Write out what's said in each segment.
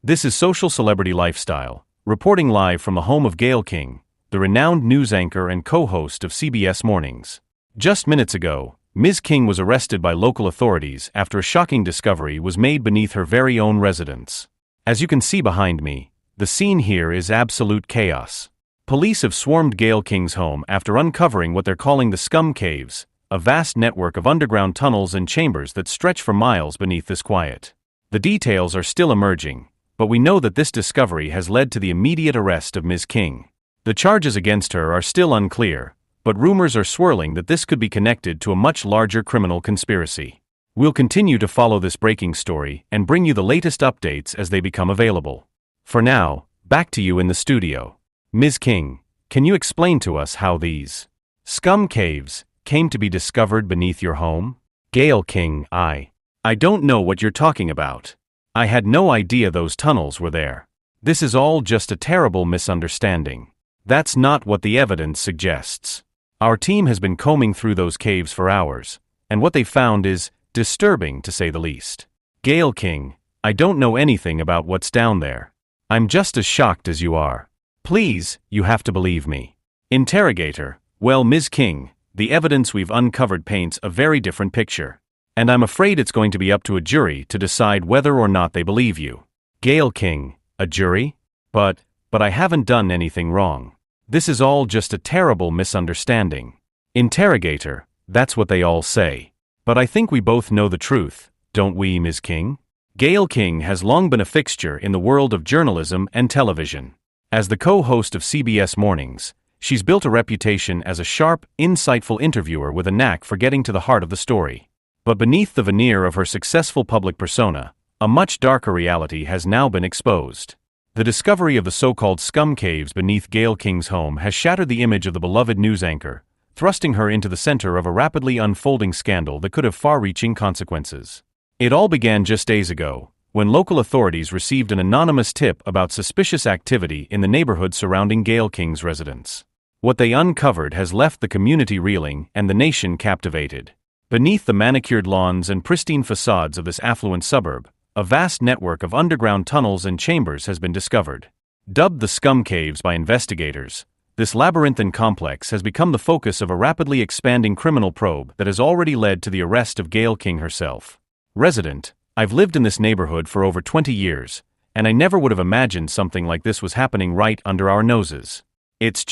This is Social Celebrity Lifestyle, reporting live from the home of Gayle King, the renowned news anchor and co-host of CBS Mornings. Just minutes ago, Ms. King was arrested by local authorities after a shocking discovery was made beneath her very own residence. As you can see behind me, the scene here is absolute chaos. Police have swarmed Gayle King's home after uncovering what they're calling the Scum Caves, a vast network of underground tunnels and chambers that stretch for miles beneath this quiet. The details are still emerging, but we know that this discovery has led to the immediate arrest of Ms. King. The charges against her are still unclear, but rumors are swirling that this could be connected to a much larger criminal conspiracy. We'll continue to follow this breaking story and bring you the latest updates as they become available. For now, back to you in the studio. Ms. King, can you explain to us how these Scum Caves came to be discovered beneath your home? Gayle King, I don't know what you're talking about. I had no idea those tunnels were there. This is all just a terrible misunderstanding. That's not what the evidence suggests. Our team has been combing through those caves for hours, and what they found is disturbing to say the least. Gayle King, I don't know anything about what's down there. I'm just as shocked as you are. Please, you have to believe me. Interrogator, well, Ms. King, the evidence we've uncovered paints a very different picture. And I'm afraid it's going to be up to a jury to decide whether or not they believe you. Gayle King, a jury? But I haven't done anything wrong. This is all just a terrible misunderstanding. Interrogator, that's what they all say. But I think we both know the truth, don't we, Ms. King? Gayle King has long been a fixture in the world of journalism and television. As the co-host of CBS Mornings, she's built a reputation as a sharp, insightful interviewer with a knack for getting to the heart of the story. But beneath the veneer of her successful public persona, a much darker reality has now been exposed. The discovery of the so-called Scum Caves beneath Gayle King's home has shattered the image of the beloved news anchor, thrusting her into the center of a rapidly unfolding scandal that could have far-reaching consequences. It all began just days ago, when local authorities received an anonymous tip about suspicious activity in the neighborhood surrounding Gayle King's residence. What they uncovered has left the community reeling and the nation captivated. Beneath the manicured lawns and pristine facades of this affluent suburb, a vast network of underground tunnels and chambers has been discovered. Dubbed the Scum Caves by investigators, this labyrinthine complex has become the focus of a rapidly expanding criminal probe that has already led to the arrest of Gayle King herself. Resident, I've lived in this neighborhood for over 20 years, and I never would have imagined something like this was happening right under our noses. It's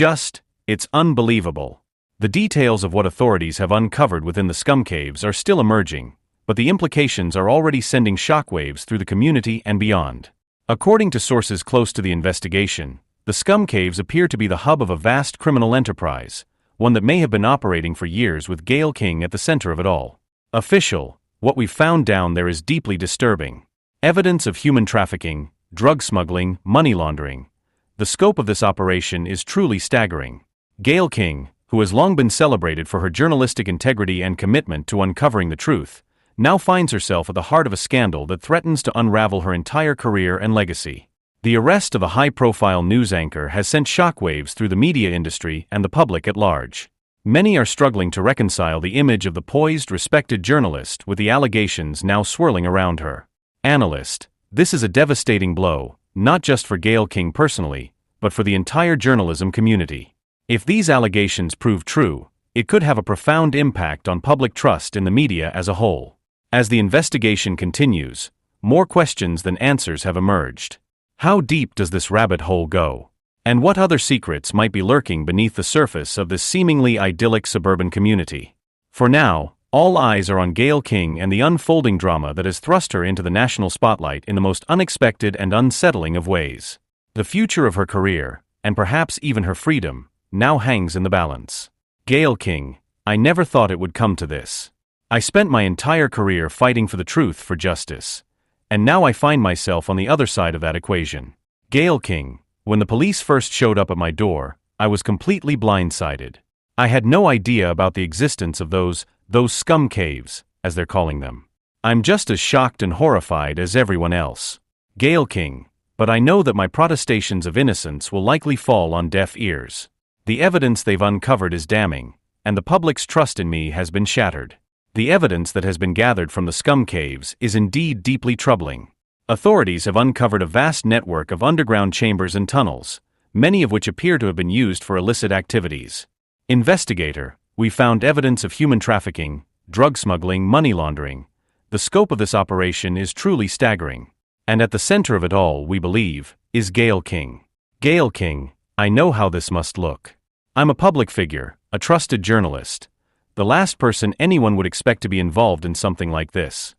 unbelievable. The details of what authorities have uncovered within the Scum Caves are still emerging, but the implications are already sending shockwaves through the community and beyond. According to sources close to the investigation, the Scum Caves appear to be the hub of a vast criminal enterprise, one that may have been operating for years with Gayle King at the center of it all. Official, what we've found down there is deeply disturbing. Evidence of human trafficking, drug smuggling, money laundering. The scope of this operation is truly staggering. Gayle King, who has long been celebrated for her journalistic integrity and commitment to uncovering the truth, now finds herself at the heart of a scandal that threatens to unravel her entire career and legacy. The arrest of a high-profile news anchor has sent shockwaves through the media industry and the public at large. Many are struggling to reconcile the image of the poised, respected journalist with the allegations now swirling around her. Analyst, this is a devastating blow, not just for Gayle King personally, but for the entire journalism community. If these allegations prove true, it could have a profound impact on public trust in the media as a whole. As the investigation continues, more questions than answers have emerged. How deep does this rabbit hole go? And what other secrets might be lurking beneath the surface of this seemingly idyllic suburban community? For now, all eyes are on Gayle King and the unfolding drama that has thrust her into the national spotlight in the most unexpected and unsettling of ways. The future of her career, and perhaps even her freedom, now hangs in the balance. Gayle King, I never thought it would come to this. I spent my entire career fighting for the truth, for justice, and now I find myself on the other side of that equation. Gayle King, when the police first showed up at my door, I was completely blindsided. I had no idea about the existence of those Scum Caves, as they're calling them. I'm just as shocked and horrified as everyone else. Gayle King, but I know that my protestations of innocence will likely fall on deaf ears. The evidence they've uncovered is damning, and the public's trust in me has been shattered. The evidence that has been gathered from the Scum Caves is indeed deeply troubling. Authorities have uncovered a vast network of underground chambers and tunnels, many of which appear to have been used for illicit activities. Investigator, we found evidence of human trafficking, drug smuggling, money laundering. The scope of this operation is truly staggering. And at the center of it all, we believe, is Gayle King. Gayle King, I know how this must look. I'm a public figure, a trusted journalist. The last person anyone would expect to be involved in something like this.